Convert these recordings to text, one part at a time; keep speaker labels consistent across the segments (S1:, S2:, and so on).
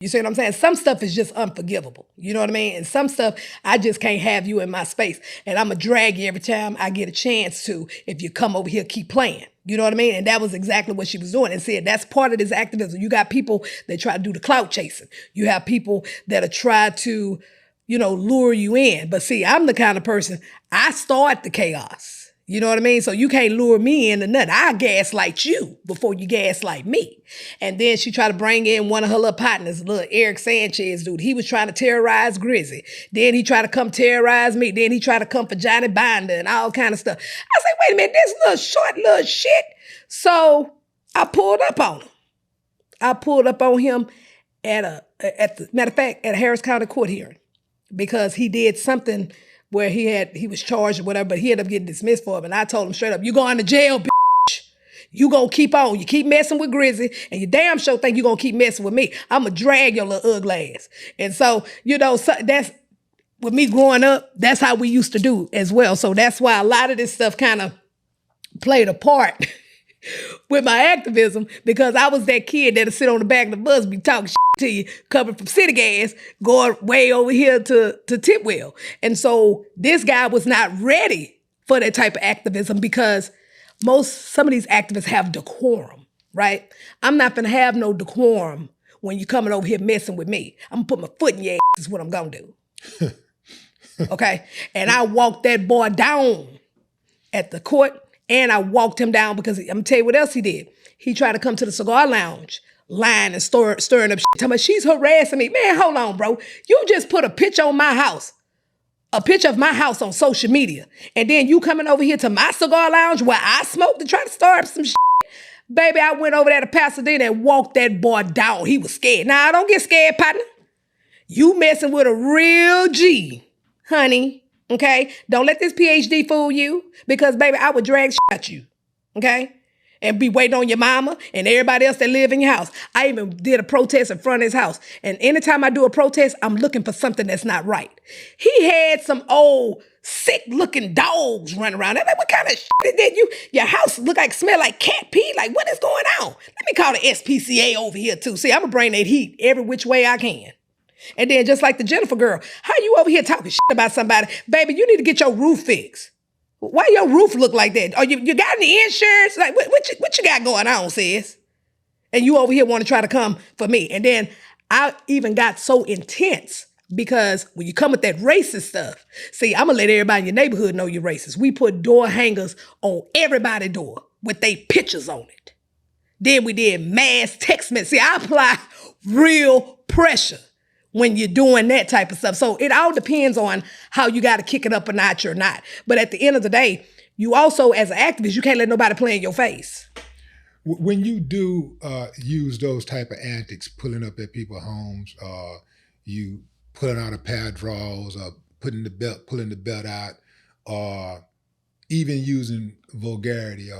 S1: You see what I'm saying? Some stuff is just unforgivable. You know what I mean? And some stuff, I just can't have you in my space. And I'm going to drag you every time I get a chance to if you come over here, keep playing. You know what I mean? And that was exactly what she was doing. And said, that's part of this activism. You got people that try to do the clout chasing. You have people that are try to, lure you in. But see, I'm the kind of person, I start the chaos. You know what I mean? So you can't lure me into nothing. I gaslight you before you gaslight me. And then she tried to bring in one of her little partners, little Eric Sanchez dude. He was trying to terrorize Grizzy. Then he tried to come terrorize me. Then he tried to come for Johnny Binder and all kind of stuff. I said, wait a minute, this little short little shit. So I pulled up on him. I pulled up on him at matter of fact, at a Harris County court hearing because he did something where he was charged or whatever, but he ended up getting dismissed for it. And I told him straight up, you going to jail, bitch. You gonna keep on. You keep messing with Grizzy, and you damn sure think you gonna keep messing with me. I'm gonna drag your little ugly ass. And so, that's, with me growing up, that's how we used to do as well. So that's why a lot of this stuff kind of played a part with my activism, because I was that kid that'll sit on the back of the bus, be talking shit to you, coming from City Gas, going way over here to Tipwell. And so this guy was not ready for that type of activism because some of these activists have decorum, right? I'm not gonna have no decorum when you're coming over here messing with me. I'm gonna put my foot in your ass is what I'm gonna do. Okay? And I walked that boy down at the court. And I walked him down because I'm going to tell you what else he did. He tried to come to the cigar lounge, lying and stirring up shit. Talking about, she's harassing me. Man, hold on, bro. You just put a picture on my house, a picture of my house on social media. And then you coming over here to my cigar lounge where I smoke to try to start some shit. Baby, I went over there to Pasadena and walked that boy down. He was scared. Nah, don't get scared, partner. You messing with a real G, honey. Okay? Don't let this PhD fool you because, baby, I would drag shit at you. Okay? And be waiting on your mama and everybody else that live in your house. I even did a protest in front of his house. And anytime I do a protest, I'm looking for something that's not right. He had some old sick-looking dogs running around. I'm like, what kind of shit did you? Your house smell like cat pee? Like, what is going on? Let me call the SPCA over here, too. See, I'm going to bring that heat every which way I can. And then just like the Jennifer girl, how you over here talking shit about somebody? Baby, you need to get your roof fixed. Why your roof look like that? Oh, you got any insurance? Like, what you got going on, sis? And you over here want to try to come for me. And then I even got so intense because when you come with that racist stuff, see, I'm going to let everybody in your neighborhood know you're racist. We put door hangers on everybody's door with their pictures on it. Then we did mass text message. See, I apply real pressure when you're doing that type of stuff. So it all depends on how you got to kick it up a notch or not. But at the end of the day, you also, as an activist, you can't let nobody play in your face.
S2: When you do use those type of antics, pulling up at people's homes, you pulling out a pair of drawers, or pulling the belt out, or even using vulgarity,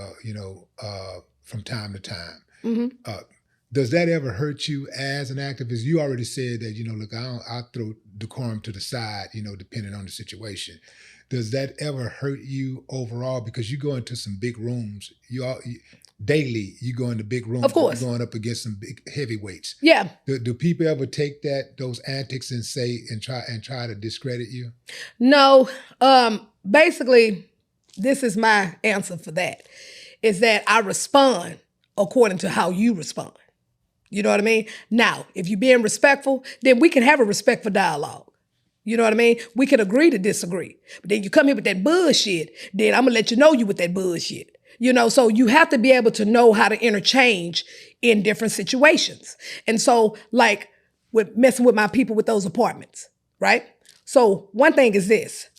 S2: from time to time. Mm-hmm. Does that ever hurt you as an activist? You already said that, look, I'll throw decorum to the side, depending on the situation. Does that ever hurt you overall? Because you go into some big rooms, daily, you go into big rooms.
S1: Of course.
S2: You're going up against some big heavyweights.
S1: Yeah.
S2: Do people ever take those antics and try to discredit you?
S1: No. Basically, this is my answer for that, is that I respond according to how you respond. You know what I mean? Now, if you're being respectful, then we can have a respectful dialogue. You know what I mean? We can agree to disagree. But then you come here with that bullshit, then I'm going to let you know you with that bullshit. So you have to be able to know how to interchange in different situations. And so, like, with messing with my people with those apartments, right? So one thing is this.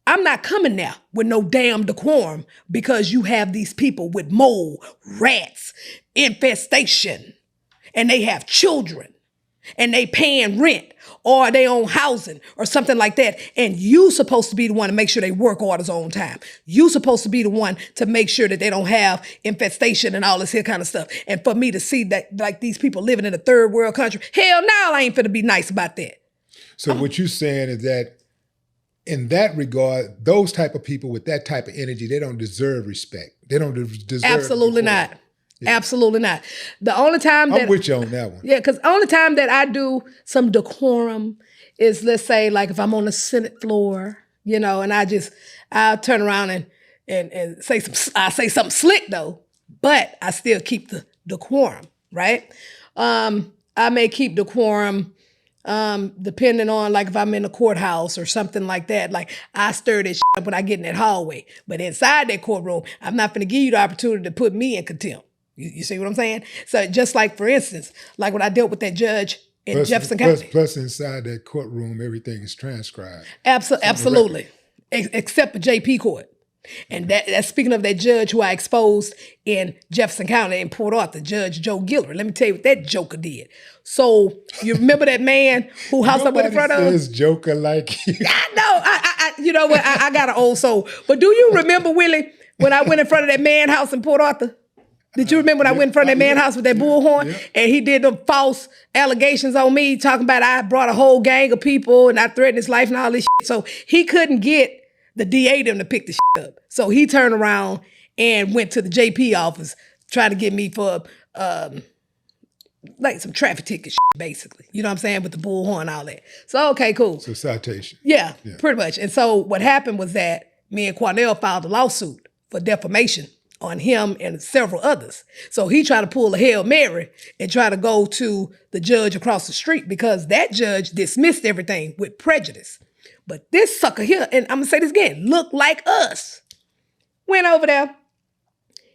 S1: I'm not coming there with no damn decorum because you have these people with mold, rats, infestation, and they have children, and they paying rent, or they own housing, or something like that. And you supposed to be the one to make sure they work orders on time. You supposed to be the one to make sure that they don't have infestation and all this here kind of stuff. And for me to see that, like, these people living in a third world country, hell no, I ain't finna be nice about that.
S2: So what you're saying is that in that regard, those type of people with that type of energy, they don't deserve respect. They don't deserve.
S1: Absolutely not. Absolutely not. The only time that
S2: I'm with you on that one.
S1: yeah, because the only time that I do some decorum is, let's say, like if I'm on the Senate floor, you know, and I'll turn around and say something slick though, but I still keep the decorum, right? I may keep decorum depending on, like, if I'm in the courthouse or something like that. Like, I stir that shit up when I get in that hallway. But inside that courtroom, I'm not going to give you the opportunity to put me in contempt. You see what I'm saying? So just like, for instance, like when I dealt with that judge in Jefferson County.
S2: Plus inside that courtroom, everything is transcribed.
S1: Absolutely. Except for JP Court. And that's speaking of that judge who I exposed in Jefferson County in Port Arthur, Judge Joe Gilbert. Let me tell you what that joker did. So you remember that man who housed up in front of us?
S2: Joker like you.
S1: I know. I you know what? I got an old soul. But do you remember, Willie, when I went in front of that man house in Port Arthur? Did you remember when I went in front of that man house with that bullhorn? And he did them false allegations on me, talking about I brought a whole gang of people and I threatened his life and all this shit. So he couldn't get the DA them to pick the shit up. So he turned around and went to the JP office trying to get me for like some traffic ticket shit, basically. You know what I'm saying? With the bullhorn and all that. So, okay, cool.
S2: So citation.
S1: Yeah, pretty much. And so what happened was that me and Cornell filed a lawsuit for defamation on him and several others. So he tried to pull a Hail Mary and try to go to the judge across the street because that judge dismissed everything with prejudice. But this sucker here, and I'm going to say this again, look like us, went over there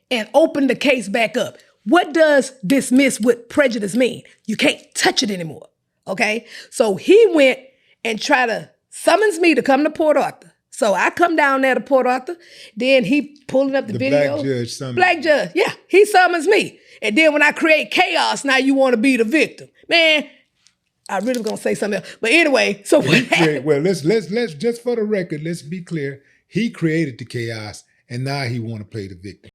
S1: and opened the case back up. What does dismiss with prejudice mean? You can't touch it anymore, okay? So he went and tried to summons me to come to Port Arthur. So I come down there to Port Arthur. Then he pulling up the video.
S2: Black judge summons.
S1: Black judge, yeah. He summons me. And then when I create chaos, now you want to be the victim. Man, I really was gonna say something else. But anyway, so what happened?
S2: Well, let's just for the record, let's be clear. He created the chaos and now he want to play the victim.